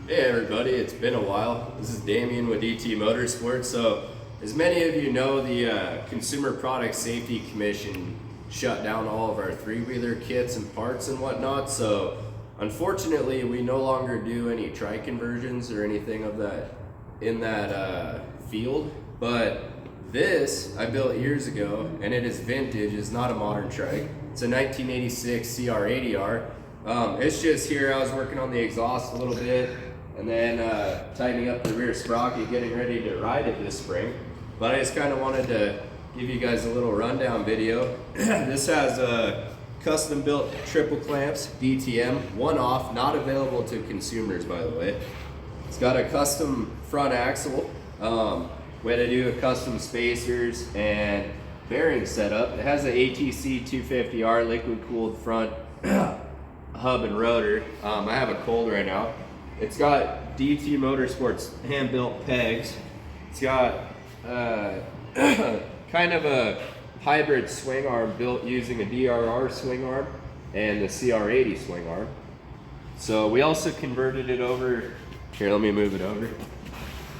Hey everybody, it's been a while. This is Damien with Motorsports. So, as many of you know, the Consumer Product Safety Commission shut down all of our three-wheeler kits and parts and whatnot. So, unfortunately, we no longer do any trike conversions or anything of that in that field. But this I built years ago, and it is vintage. It's not a modern trike. It's a 1986 CR80R. It's just here. I was working on the exhaust a little bit, and then tightening up the rear sprocket, getting ready to ride it this spring. But I just kind of wanted to give you guys a little rundown video. This has custom built triple clamps, DTM, one off, not available to consumers by the way. It's got a custom front axle. We had to do a custom spacers and bearing setup. It has an ATC 250R liquid cooled front hub and rotor. I have a cold right now. It's got DT Motorsports hand-built pegs. It's got kind of a hybrid swing arm built using a DRR swing arm and the CR80 swing arm. So we also converted it over, here let me move it over.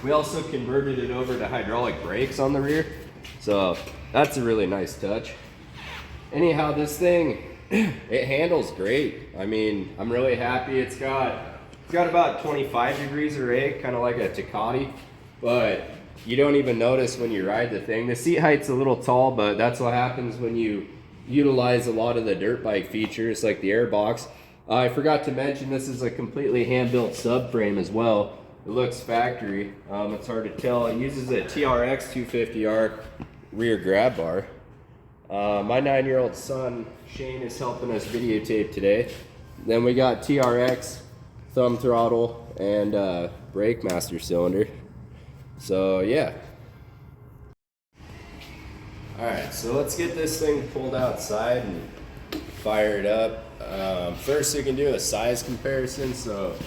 We also converted it over to hydraulic brakes on the rear. So that's a really nice touch. Anyhow, this thing, it handles great. I mean, I'm really happy. It's got about 25 degrees of rake, kind of like a Takati, but you don't even notice when you ride the thing. The seat height's a little tall, but that's what happens when you utilize a lot of the dirt bike features like the airbox. I forgot to mention this is a completely hand-built subframe as well. It looks factory. It's hard to tell. It uses a TRX 250R rear grab bar. My 9-year-old son Shane is helping us videotape today. Then we got TRX thumb throttle and brake master cylinder. So yeah. All right, so let's get this thing pulled outside and fire it up. First we can do a size comparison. So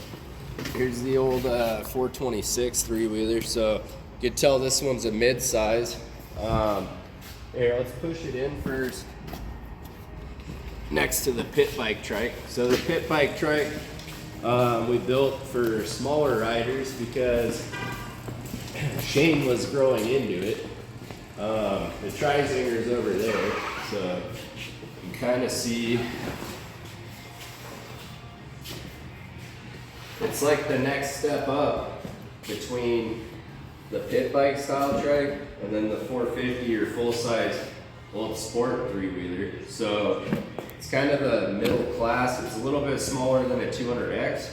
here's the old 426 three-wheeler. So you can tell this one's a mid-size. Here, let's push it in first next to the pit bike trike. So the pit bike trike we built for smaller riders because Shane was growing into it. The tri-zinger's over there, so you can kind of see it's like the next step up between the pit bike style trike and then the 450 or full size old sport three-wheeler. So it's kind of a middle class. It's a little bit smaller than a 200X.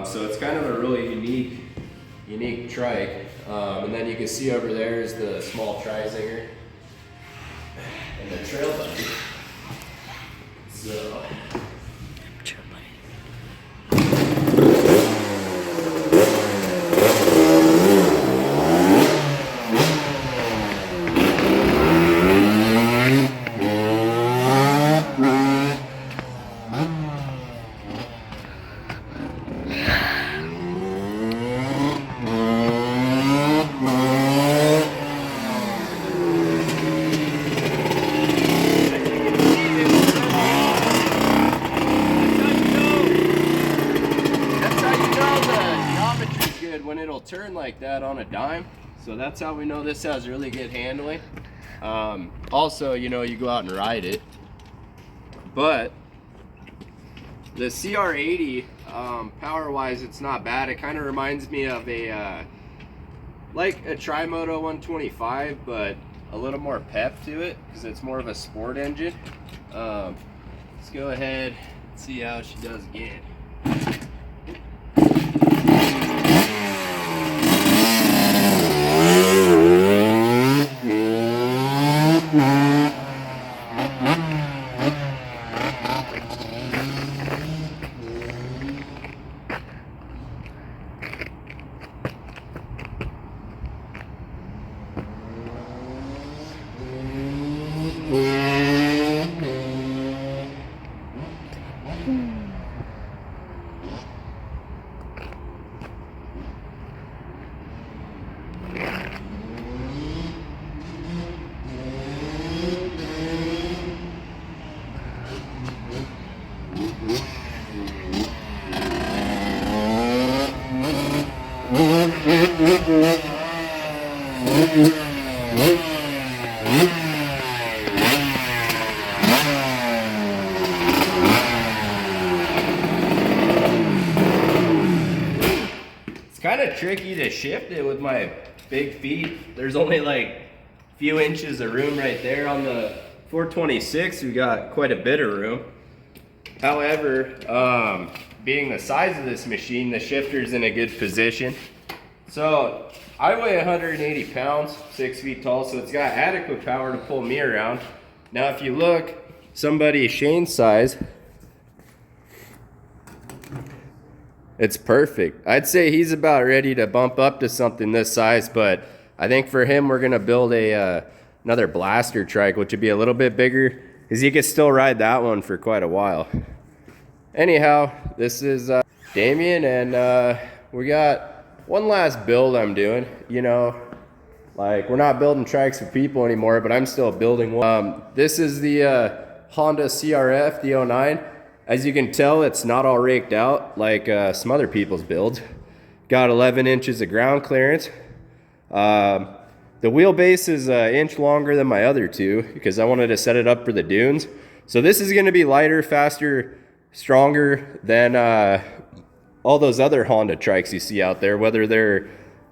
So it's kind of a really unique trike. And then you can see over there is the small tri-zinger and the trail buddy. So when it'll turn like that on a dime. So that's how we know this has really good handling. Also, you know, you go out and ride it. But the CR80, power-wise, it's not bad. It kind of reminds me of a like a Trimoto 125, but a little more pep to it because it's more of a sport engine. Let's go ahead and see how she does again. of tricky to shift it with my big feet. There's only like a few inches of room right there. On the 426, we got quite a bit of room. However, being the size of this machine, the shifter's in a good position. So I weigh 180 pounds, 6 feet tall, so it's got adequate power to pull me around. Now if you look, somebody Shane's size, it's perfect. I'd say he's about ready to bump up to something this size, but I think for him we're gonna build a another blaster trike, which would be a little bit bigger, because he could still ride that one for quite a while. Anyhow, this is Damien, and we got one last build I'm doing. You know, like, we're not building trikes for people anymore, but I'm still building one. This is the Honda CRF, the 09. As you can tell, it's not all raked out like some other people's builds. Got 11 inches of ground clearance. The wheelbase is an inch longer than my other two because I wanted to set it up for the dunes. So this is going to be lighter, faster, stronger than all those other Honda trikes you see out there, whether they're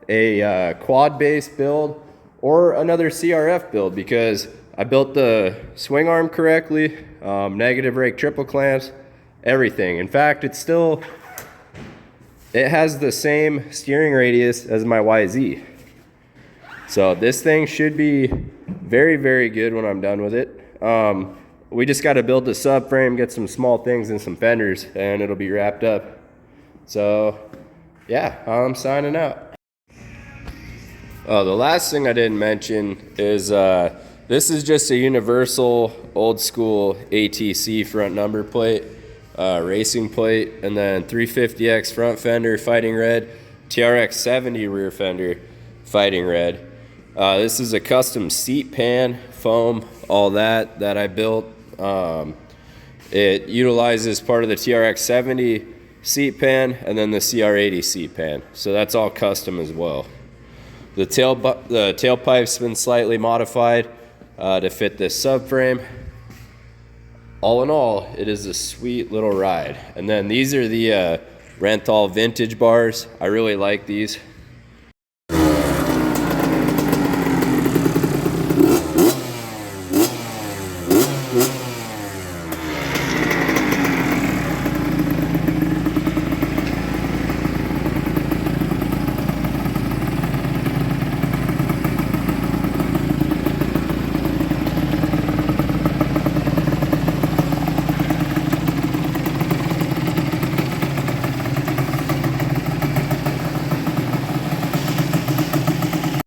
a quad base build or another CRF build, because I built the swing arm correctly, negative rake triple clamps, everything. In fact, it has the same steering radius as my YZ. So this thing should be very, very good when I'm done with it. We just got to build the subframe, get some small things and some fenders, and it'll be wrapped up. So yeah, I'm signing out. Oh, the last thing I didn't mention is this is just a universal old school ATC front number plate, racing plate, and then 350X front fender fighting red, TRX70 rear fender fighting red. This is a custom seat pan, foam, all that I built. It utilizes part of the TRX70 seat pan and then the CR80 seat pan, so that's all custom as well. The tailpipe's been slightly modified to fit this subframe. All in all, it is a sweet little ride. And then these are the Renthal vintage bars. I really like these.